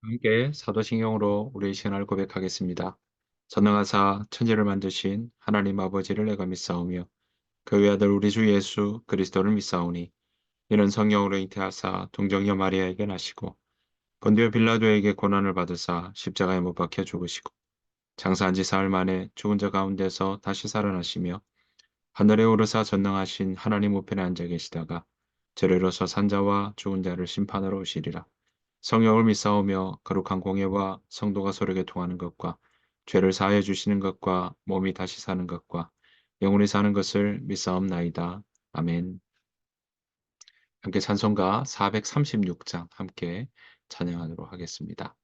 함께 사도신경으로 우리의 신앙을 고백하겠습니다. 전능하사 천지를 만드신 하나님 아버지를 내가 믿사오며 그 외아들 우리 주 예수 그리스도를 믿사오니 이는 성령으로 잉태하사 동정녀 마리아에게 나시고 본디오 빌라도에게 고난을 받으사 십자가에 못 박혀 죽으시고 장사한 지 사흘 만에 죽은 자 가운데서 다시 살아나시며 하늘에 오르사 전능하신 하나님 우편에 앉아 계시다가 저리로서 산자와 죽은 자를 심판하러 오시리라. 성령을 믿사오며 거룩한 공예와 성도가 서로 교통하는 것과 죄를 사하여 주시는 것과 몸이 다시 사는 것과 영원히 사는 것을 믿사옵나이다. 아멘. 함께 찬송가 436장 함께 찬양하도록 하겠습니다.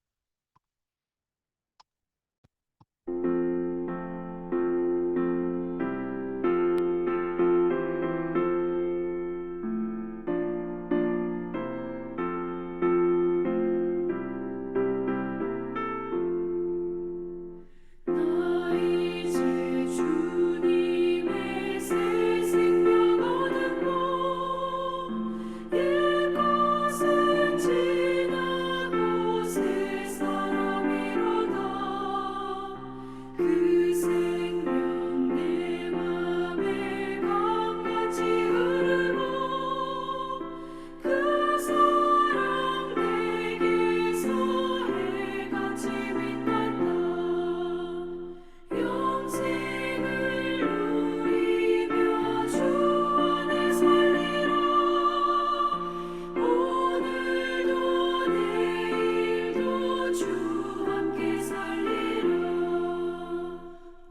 나 이제 주님의 새 생명 얻었고 옛것은 지나고 새 사람이로다. 그 생명 내 맘에 강같이 흐르고 그 사랑 내게서 해같이 빛난다. 영생을 누리며 주 안에 살리라. 오늘도 내일도 주 함께 살리라.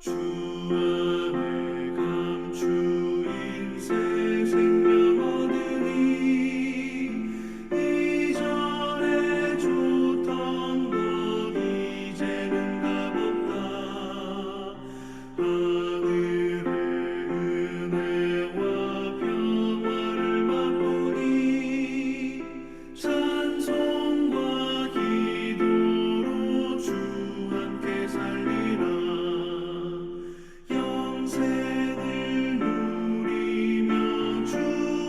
주 안에 감추인 새 생명 얻으니 이전에 줬던 것 이제는 값없다. 하늘의 은혜와 평화를 맛보니 찬송과 기도로 주 함께 살리라. 영생을 누리며 주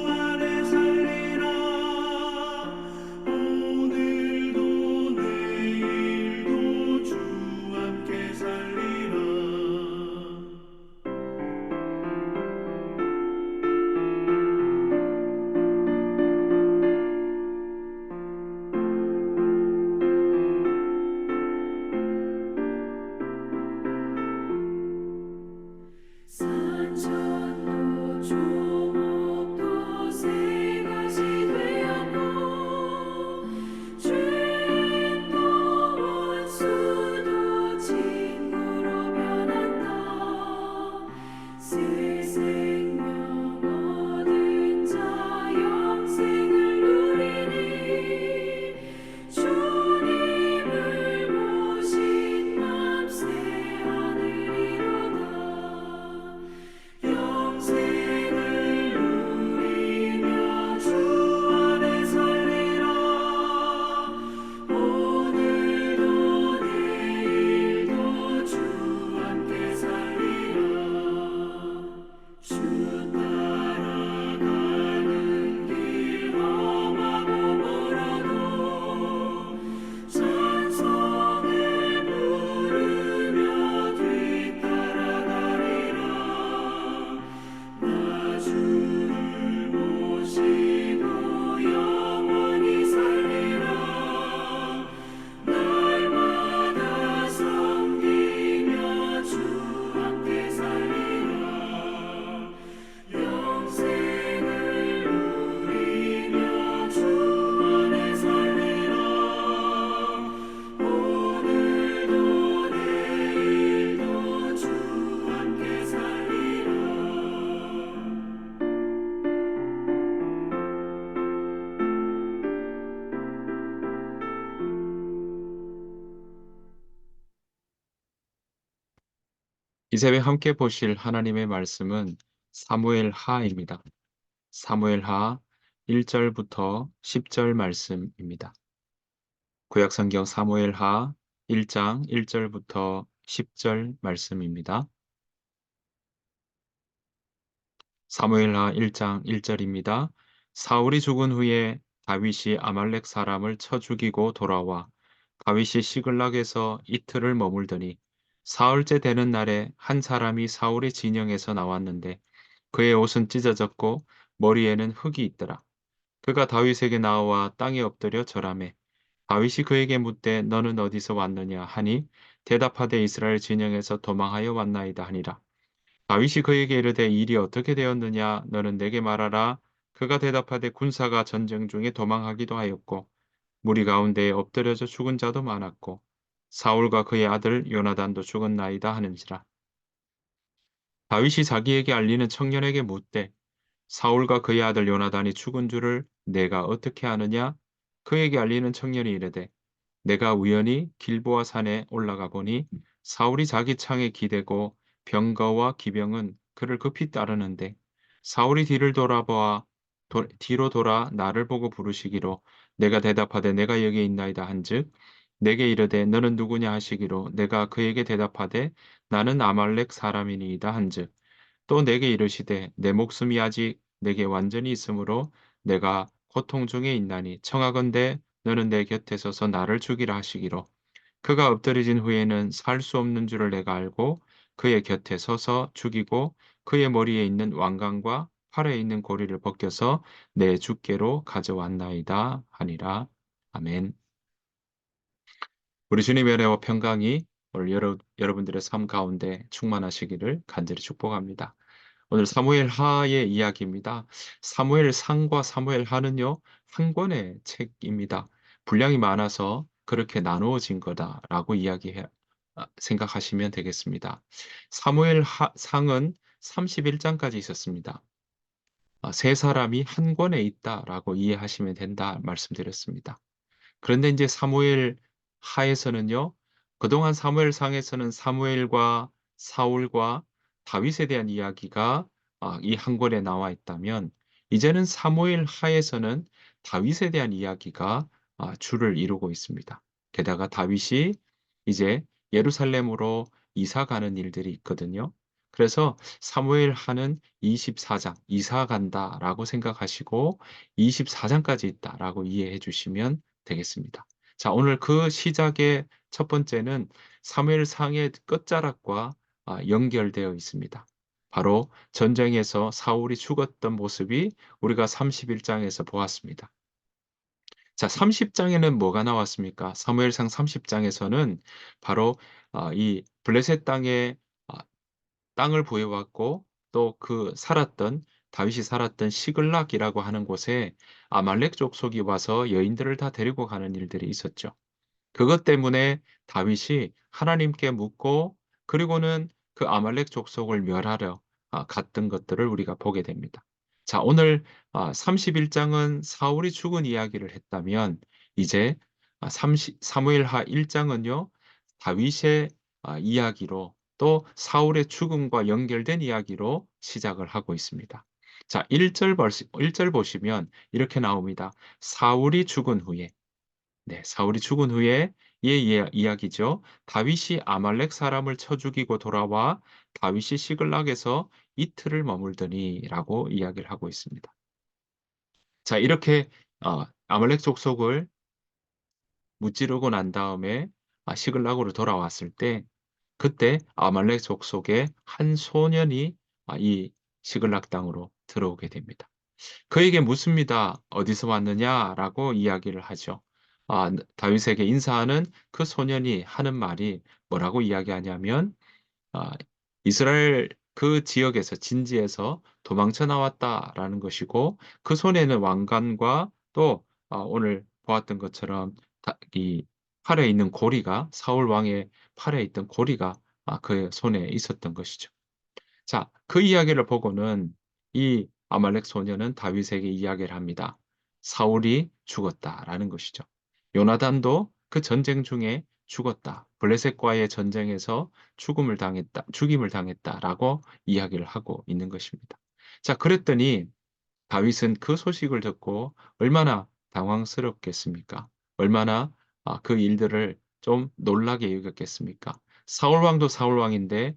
안에 살리라. 오늘도 내일도 주 함께 살리라. 산천도 조목도 새같이 되었고 죄인도 원수도 친구로 변한다. 새 생명 얻은 자 영생을 누리니 주님을 모신 맘 새 하늘이로다. 영생을 누리며 주 안에 살리라. 오늘도 내일도 주 함께 살리라. 주 따라가는 길 험하고 멀어도 찬송을 부르며 뒤따라가리라. 나 주를 모시고 영원히 살리라. 날마다 섬기며 주 함께 살리라. 영생을 누리며 주 안에 살리라. 오늘도 내일도 주 함께 살리라. 이 새벽 함께 보실 하나님의 말씀은 사무엘 하입니다. 사무엘 하 1절부터 10절 말씀입니다. 구약성경 사무엘 하 1장 1절부터 10절 말씀입니다. 사무엘하 1장 1절입니다. 사울이 죽은 후에 다윗이 아말렉 사람을 쳐 죽이고 돌아와 다윗이 시글락에서 이틀을 머물더니 사흘째 되는 날에 한 사람이 사울의 진영에서 나왔는데 그의 옷은 찢어졌고 머리에는 흙이 있더라. 그가 다윗에게 나와 땅에 엎드려 절하매 다윗이 그에게 묻되 너는 어디서 왔느냐 하니 대답하되 이스라엘 진영에서 도망하여 왔나이다 하니라. 다윗이 그에게 이르되 일이 어떻게 되었느냐 너는 내게 말하라. 그가 대답하되 군사가 전쟁 중에 도망하기도 하였고 무리 가운데에 엎드려져 죽은 자도 많았고 사울과 그의 아들 요나단도 죽었나이다 하는지라. 다윗이 자기에게 알리는 청년에게 묻되 사울과 그의 아들 요나단이 죽은 줄을 내가 어떻게 아느냐? 그에게 알리는 청년이 이르되 내가 우연히 길보아 산에 올라가 보니 사울이 자기 창에 기대고 병거와 기병은 그를 급히 따르는데 사울이 뒤를 돌아보아 뒤로 돌아 나를 보고 부르시기로 내가 대답하되 내가 여기 있나이다 한즉 내게 이르되 너는 누구냐 하시기로 내가 그에게 대답하되 나는 아말렉 사람이니이다 한즉 또 내게 이르시되 내 목숨이 아직 내게 완전히 있으므로 내가 고통 중에 있나니 청하건대 너는 내 곁에 서서 나를 죽이라 하시기로 그가 엎드러진 후에는 살 수 없는 줄을 내가 알고 그의 곁에 서서 죽이고 그의 머리에 있는 왕관과 팔에 있는 고리를 벗겨서 내 주께로 가져왔나이다 하니라. 아멘. 우리 주님의 은혜와 평강이 오늘 여러분들의 삶 가운데 충만하시기를 간절히 축복합니다. 오늘 사무엘 하의 이야기입니다. 사무엘 상과 사무엘 하는요, 한 권의 책입니다. 분량이 많아서 그렇게 나누어진 거다라고 생각하시면 되겠습니다. 사무엘 상은 31장까지 있었습니다. 세 사람이 한 권에 있다라고 이해하시면 된다 말씀드렸습니다. 그런데 이제 사무엘 하에서는요, 그동안 사무엘상에서는 사무엘과 사울과 다윗에 대한 이야기가 이 한 권에 나와 있다면, 이제는 사무엘 하에서는 다윗에 대한 이야기가 주를 이루고 있습니다. 게다가 다윗이 이제 예루살렘으로 이사 가는 일들이 있거든요. 그래서 사무엘 하는 24장, 이사 간다라고 생각하시고 24장까지 있다라고 이해해 주시면 되겠습니다. 자, 오늘 그 시작의 첫 번째는 사무엘상의 끝자락과 연결되어 있습니다. 바로 전쟁에서 사울이 죽었던 모습이 우리가 31장에서 보았습니다. 자, 30장에는 뭐가 나왔습니까? 사무엘상 30장에서는 바로 이 블레셋 땅에 땅을 부여받고 또 다윗이 살았던 시글락이라고 하는 곳에 아말렉 족속이 와서 여인들을 다 데리고 가는 일들이 있었죠. 그것 때문에 다윗이 하나님께 묻고 그리고는 그 아말렉 족속을 멸하려 갔던 것들을 우리가 보게 됩니다. 자, 오늘 31장은 사울이 죽은 이야기를 했다면 이제 사무엘하 1장은요. 다윗의 이야기로 또 사울의 죽음과 연결된 이야기로 시작을 하고 있습니다. 자, 1절 보시면 이렇게 나옵니다. 사울이 죽은 후에 네, 사울이 죽은 후에 이야기죠. 다윗이 아말렉 사람을 쳐 죽이고 돌아와 다윗이 시글락에서 이틀을 머물더니라고 이야기를 하고 있습니다. 자, 이렇게 아말렉 족속을 무찌르고 난 다음에 시글락으로 돌아왔을 때 그때 아말렉 족속의 한 소년이 이 시글락 땅으로 들어오게 됩니다. 그에게 묻습니다. 어디서 왔느냐라고 이야기를 하죠. 다윗에게 인사하는 그 소년이 하는 말이 뭐라고 이야기하냐면 아, 이스라엘 그 지역에서 진지에서 도망쳐 나왔다라는 것이고 그 손에는 왕관과 또 오늘 보았던 것처럼 이 팔에 있는 고리가 사울 왕의 팔에 있던 고리가 그 손에 있었던 것이죠. 자, 그 이야기를 보고는 이 아말렉 소년은 다윗에게 이야기를 합니다. 사울이 죽었다라는 것이죠. 요나단도 그 전쟁 중에 죽었다. 블레셋과의 전쟁에서 죽임을 당했다라고 이야기를 하고 있는 것입니다. 자, 그랬더니 다윗은 그 소식을 듣고 얼마나 당황스럽겠습니까? 얼마나 그 일들을 좀 놀라게 여겼겠습니까? 사울 왕도 사울 왕인데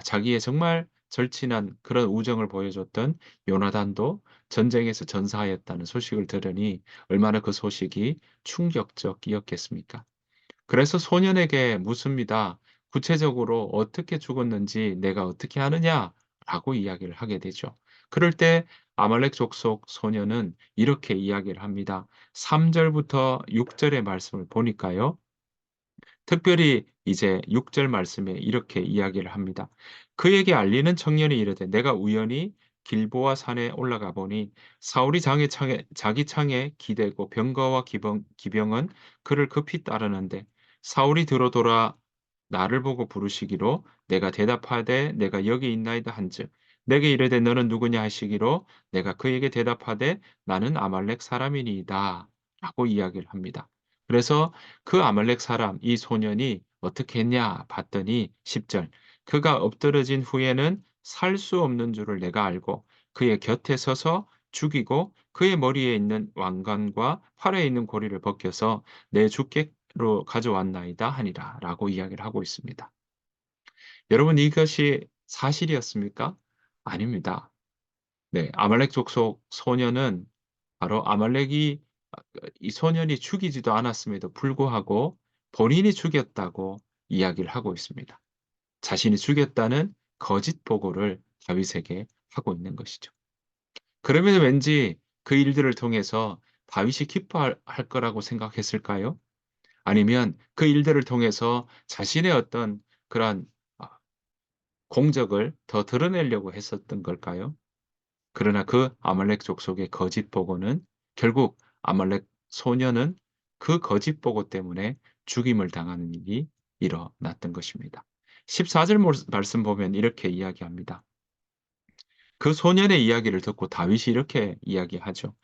자기의 정말 절친한 그런 우정을 보여줬던 요나단도 전쟁에서 전사하였다는 소식을 들으니 얼마나 그 소식이 충격적이었겠습니까? 그래서 소년에게 묻습니다. 구체적으로 어떻게 죽었는지 내가 어떻게 하느냐라고 이야기를 하게 되죠. 그럴 때 아말렉 족속 소년은 이렇게 이야기를 합니다. 3절부터 6절의 말씀을 보니까요. 특별히 이제 6절 말씀에 이렇게 이야기를 합니다. 그에게 알리는 청년이 이르되 내가 우연히 길보아 산에 올라가 보니 사울이 자기 창에 기대고 병거와 기병은 그를 급히 따르는데 사울이 들어돌아 나를 보고 부르시기로 내가 대답하되 내가 여기 있나이다 한즉 내게 이르되 너는 누구냐 하시기로 내가 그에게 대답하되 나는 아말렉 사람이니이다 라고 이야기를 합니다. 그래서 그 아말렉 사람 이 소년이 어떻게 했냐 봤더니 10절 그가 엎드러진 후에는 살 수 없는 줄을 내가 알고 그의 곁에 서서 죽이고 그의 머리에 있는 왕관과 팔에 있는 고리를 벗겨서 내 주께로 가져왔나이다 하니라라고 이야기를 하고 있습니다. 여러분 이것이 사실이었습니까? 아닙니다. 네, 아말렉 족속 소년은 바로 아말렉이 이 소년이 죽이지도 않았음에도 불구하고 본인이 죽였다고 이야기를 하고 있습니다. 자신이 죽였다는 거짓 보고를 다윗에게 하고 있는 것이죠. 그러면 왠지 그 일들을 통해서 다윗이 기뻐할 거라고 생각했을까요? 아니면 그 일들을 통해서 자신의 어떤 그러한 공적을 더 드러내려고 했었던 걸까요? 그러나 그 아말렉 족속의 거짓 보고는 결국 아말렉 소년은 그 거짓 보고 때문에 죽임을 당하는 일이 일어났던 것입니다. 14절 말씀 보면 이렇게 이야기합니다. 그 소년의 이야기를 듣고 다윗이 이렇게 이야기하죠.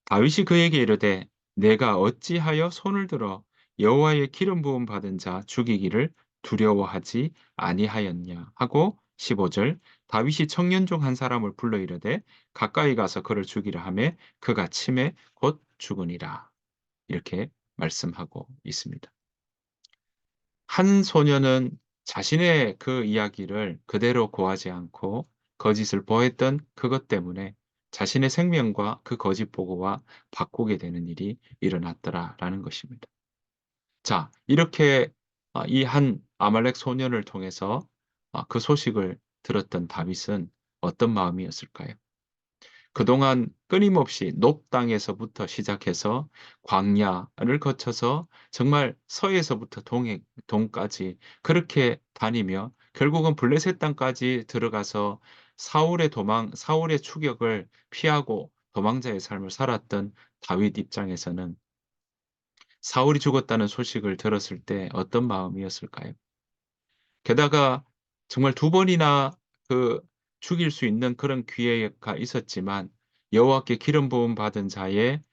다윗이 그에게 이르되 내가 어찌하여 손을 들어 여호와의 기름 부음 받은 자 죽이기를 두려워하지 아니하였냐 하고 15절 다윗이 청년 중 한 사람을 불러 이르되 가까이 가서 그를 죽이라 하매 그가 침에 곧 죽으니라 이렇게 말씀하고 있습니다. 한 소년은 자신의 그 이야기를 그대로 고하지 않고 거짓을 보했던 그것 때문에 자신의 생명과 그 거짓 보고와 바꾸게 되는 일이 일어났더라라는 것입니다. 자, 이렇게 이 한 아말렉 소년을 통해서 그 소식을 들었던 다윗은 어떤 마음이었을까요? 그동안 끊임없이 높 땅에서부터 시작해서 광야를 거쳐서 정말 서에서부터 동까지 그렇게 다니며 결국은 블레셋 땅까지 들어가서 사울의 추격을 피하고 도망자의 삶을 살았던 다윗 입장에서는 사울이 죽었다는 소식을 들었을 때 어떤 마음이었을까요? 게다가 정말 두 번이나 그 죽일 수 있는 그런 기회가 있었지만 여호와께 기름 부음 받은 자의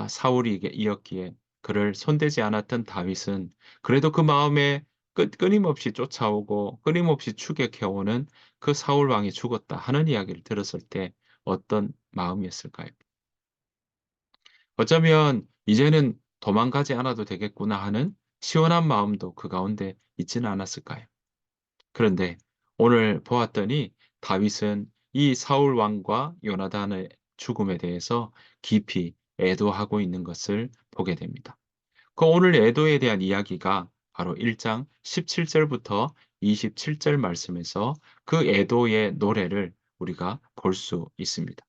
사울이 이었기에 그를 손대지 않았던 다윗은 그래도 그 마음에 끊임없이 쫓아오고 끊임없이 추격해 오는 그 사울 왕이 죽었다 하는 이야기를 들었을 때 어떤 마음이었을까요? 어쩌면 '이제는 도망가지 않아도 되겠구나.' 하는 시원한 마음도 그 가운데 있지는 않았을까요? 그런데 오늘 보았더니 다윗은 이 사울 왕과 요나단의 죽음에 대해서 깊이 애도하고 있는 것을 보게 됩니다. 그 오늘 애도에 대한 이야기가 바로 1장 17 절부터 27절 말씀에서 그 애도의 노래를 우리가 볼 수 있습니다.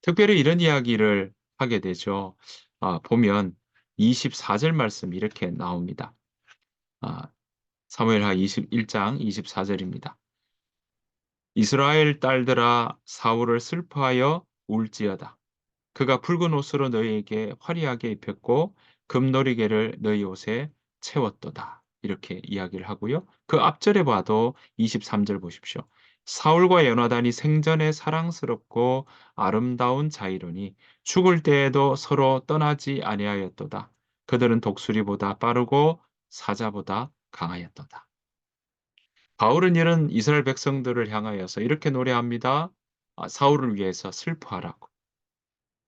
특별히 이런 이야기를 하게 되죠. 보면 24절 말씀 이렇게 나옵니다. 아 사무엘하 21장 24 절입니다. 이스라엘 딸들아 사울을 슬퍼하여 울지어다. 그가 붉은 옷으로 너희에게 화려하게 입혔고 금놀이개를 너희 옷에 채웠도다. 이렇게 이야기를 하고요. 그 앞절에 봐도 23절 보십시오. 사울과 요나단이 생전에 사랑스럽고 아름다운 자이로니 죽을 때에도 서로 떠나지 아니하였도다. 그들은 독수리보다 빠르고 사자보다 강하였도다. 바울은 이런 이스라엘 백성들을 향하여서 이렇게 노래합니다. 사울을 위해서 슬퍼하라고.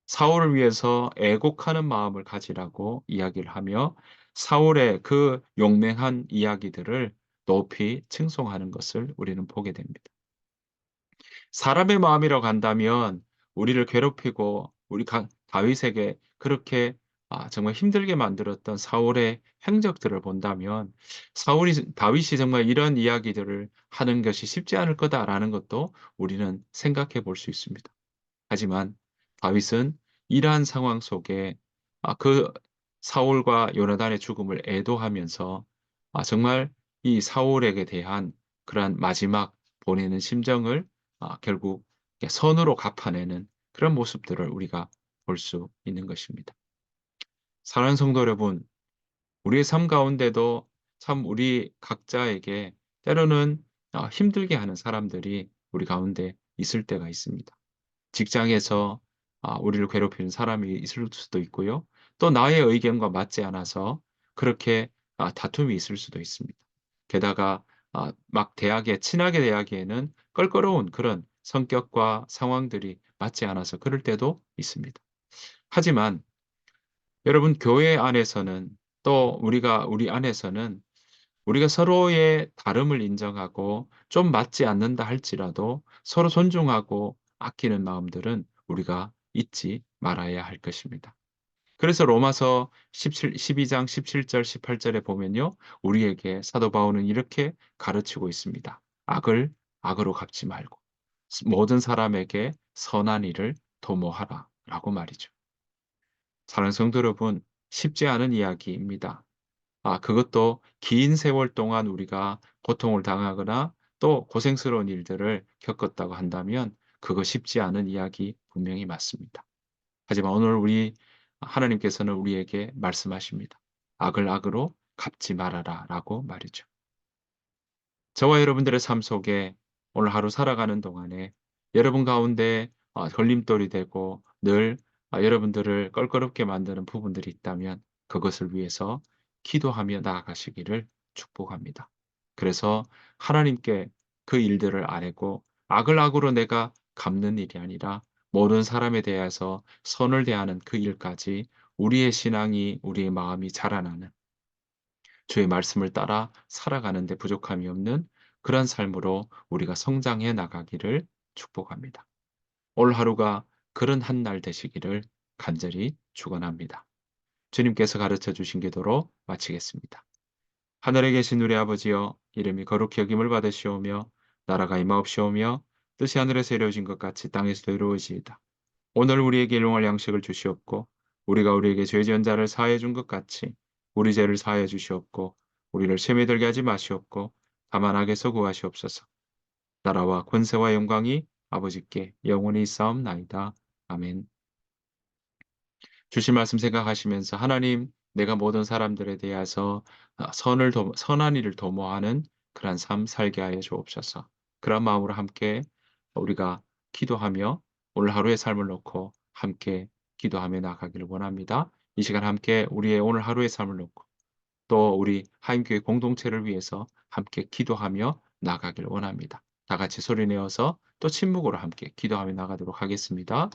사울을 위해서 애곡하는 마음을 가지라고 이야기를 하며 사울의 그 용맹한 이야기들을 높이 칭송하는 것을 우리는 보게 됩니다. 사람의 마음이라고 한다면 우리를 괴롭히고 우리 다윗에게 그렇게 정말 힘들게 만들었던 사울의 행적들을 본다면 사울이 다윗이 정말 이런 이야기들을 하는 것이 쉽지 않을 거다라는 것도 우리는 생각해 볼 수 있습니다. 하지만 다윗은 이러한 상황 속에 그 사울과 요나단의 죽음을 애도하면서 정말 이 사울에게 대한 그러한 마지막 보내는 심정을 결국 선으로 갚아내는 그런 모습들을 우리가 볼 수 있는 것입니다. 사랑하는 성도 여러분, 우리의 삶 가운데도 참 우리 각자에게 때로는 힘들게 하는 사람들이 우리 가운데 있을 때가 있습니다. 직장에서 우리를 괴롭히는 사람이 있을 수도 있고요. 또 나의 의견과 맞지 않아서 그렇게 다툼이 있을 수도 있습니다. 게다가 막 대하게 친하게 대하기에는 껄끄러운 그런 성격과 상황들이 맞지 않아서 그럴 때도 있습니다. 하지만 여러분 교회 안에서는 또 우리 안에서는 우리가 서로의 다름을 인정하고 좀 맞지 않는다 할지라도 서로 존중하고 아끼는 마음들은 우리가 잊지 말아야 할 것입니다. 그래서 로마서 12장 17절 18절에 보면요. 우리에게 사도 바울은 이렇게 가르치고 있습니다. 악을 악으로 갚지 말고 모든 사람에게 선한 일을 도모하라 라고 말이죠. 사랑하는 성도 여러분, 쉽지 않은 이야기입니다. 그것도 긴 세월 동안 우리가 고통을 당하거나 또 고생스러운 일들을 겪었다고 한다면 그거 쉽지 않은 이야기 분명히 맞습니다. 하지만 오늘 하나님께서는 우리에게 말씀하십니다. 악을 악으로 갚지 말아라라고 말이죠. 저와 여러분들의 삶 속에 오늘 하루 살아가는 동안에 여러분 가운데 걸림돌이 되고 늘 여러분들을 껄끄럽게 만드는 부분들이 있다면 그것을 위해서 기도하며 나아가시기를 축복합니다. 그래서 하나님께 그 일들을 아뢰고 악을 악으로 내가 갚는 일이 아니라 모든 사람에 대해서 선을 대하는 그 일까지 우리의 신앙이 우리의 마음이 자라나는 주의 말씀을 따라 살아가는 데 부족함이 없는 그런 삶으로 우리가 성장해 나가기를 축복합니다. 올 하루가 그런 한 날 되시기를 간절히 축원합니다. 주님께서 가르쳐 주신 기도로 마치겠습니다. 하늘에 계신 우리 아버지여 이름이 거룩히 여김을 받으시오며 나라가 임하옵시오며 뜻이 하늘에서 이루어진 것 같이 땅에서도 이루어지이다. 오늘 우리에게 일용할 양식을 주시옵고 우리가 우리에게 죄 지은 자를 사하여 준 것 같이 우리 죄를 사하여 주시옵고 우리를 시험에 들게 하지 마시옵고 다만 악에서 구하시옵소서. 나라와 권세와 영광이 아버지께 영원히 있사옵나이다. 아멘. 주신 말씀 생각하시면서 하나님 내가 모든 사람들에 대해서 선한 일을 도모하는 그러한 삶 살게 하여 주옵소서. 그런 마음으로 함께 우리가 기도하며 오늘 하루의 삶을 놓고 함께 기도하며 나가기를 원합니다. 이 시간 함께 우리의 오늘 하루의 삶을 놓고 또 우리 하임교회 공동체를 위해서 함께 기도하며 나가기를 원합니다. 다 같이 소리 내어서 또 침묵으로 함께 기도하며 나가도록 하겠습니다.